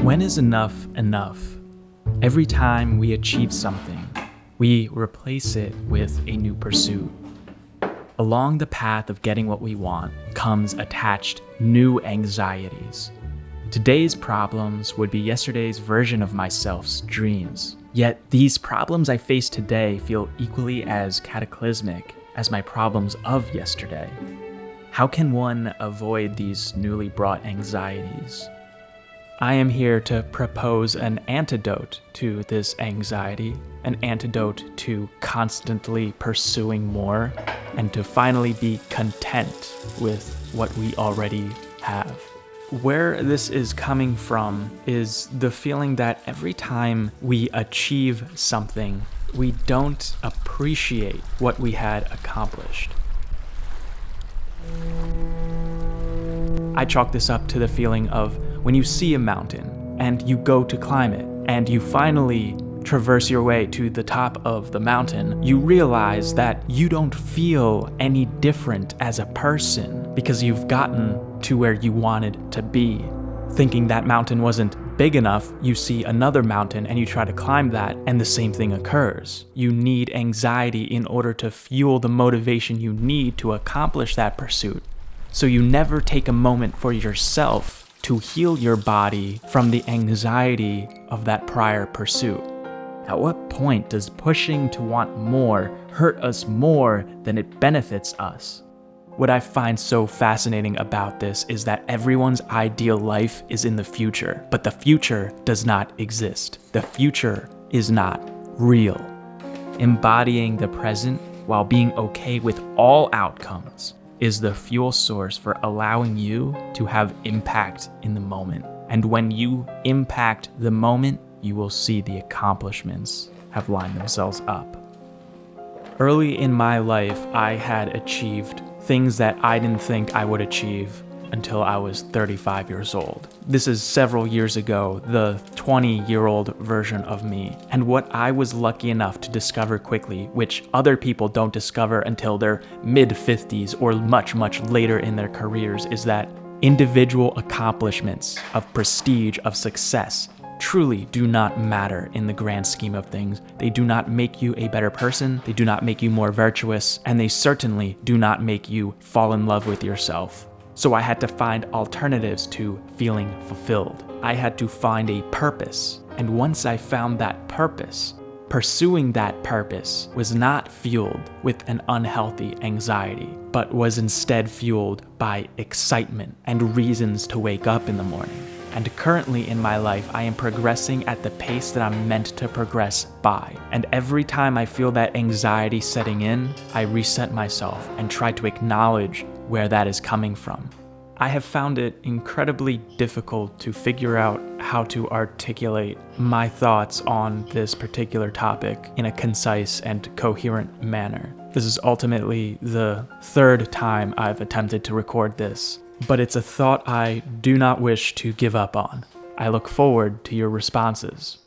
When is enough enough? Every time we achieve something, we replace it with a new pursuit. Along the path of getting what we want comes attached new anxieties. Today's problems would be yesterday's version of myself's dreams. Yet these problems I face today feel equally as cataclysmic as my problems of yesterday. How can one avoid these newly brought anxieties? I am here to propose an antidote to this anxiety, an antidote to constantly pursuing more, and to finally be content with what we already have. Where this is coming from is the feeling that every time we achieve something, we don't appreciate what we had accomplished. I chalk this up to the feeling of when you see a mountain and you go to climb it and you finally traverse your way to the top of the mountain, you realize that you don't feel any different as a person because you've gotten to where you wanted to be. Thinking that mountain wasn't big enough, you see another mountain and you try to climb that, and the same thing occurs. You need anxiety in order to fuel the motivation you need to accomplish that pursuit. So you never take a moment for yourself to heal your body from the anxiety of that prior pursuit. At what point does pushing to want more hurt us more than it benefits us? What I find so fascinating about this is that everyone's ideal life is in the future, but the future does not exist. The future is not real. Embodying the present while being okay with all outcomes is the fuel source for allowing you to have impact in the moment. And when you impact the moment, you will see the accomplishments have lined themselves up. Early in my life, I had achieved things that I didn't think I would achieve until I was 35 years old. This is several years ago, the 20-year-old version of me. And what I was lucky enough to discover quickly, which other people don't discover until their mid-50s or much, much later in their careers, is that individual accomplishments of prestige, of success, truly do not matter in the grand scheme of things. They do not make you a better person, they do not make you more virtuous, and they certainly do not make you fall in love with yourself. So I had to find alternatives to feeling fulfilled. I had to find a purpose. And once I found that purpose, pursuing that purpose was not fueled with an unhealthy anxiety, but was instead fueled by excitement and reasons to wake up in the morning. And currently in my life, I am progressing at the pace that I'm meant to progress by. And every time I feel that anxiety setting in, I reset myself and try to acknowledge where that is coming from. I have found it incredibly difficult to figure out how to articulate my thoughts on this particular topic in a concise and coherent manner. This is ultimately the third time I've attempted to record this, but it's a thought I do not wish to give up on. I look forward to your responses.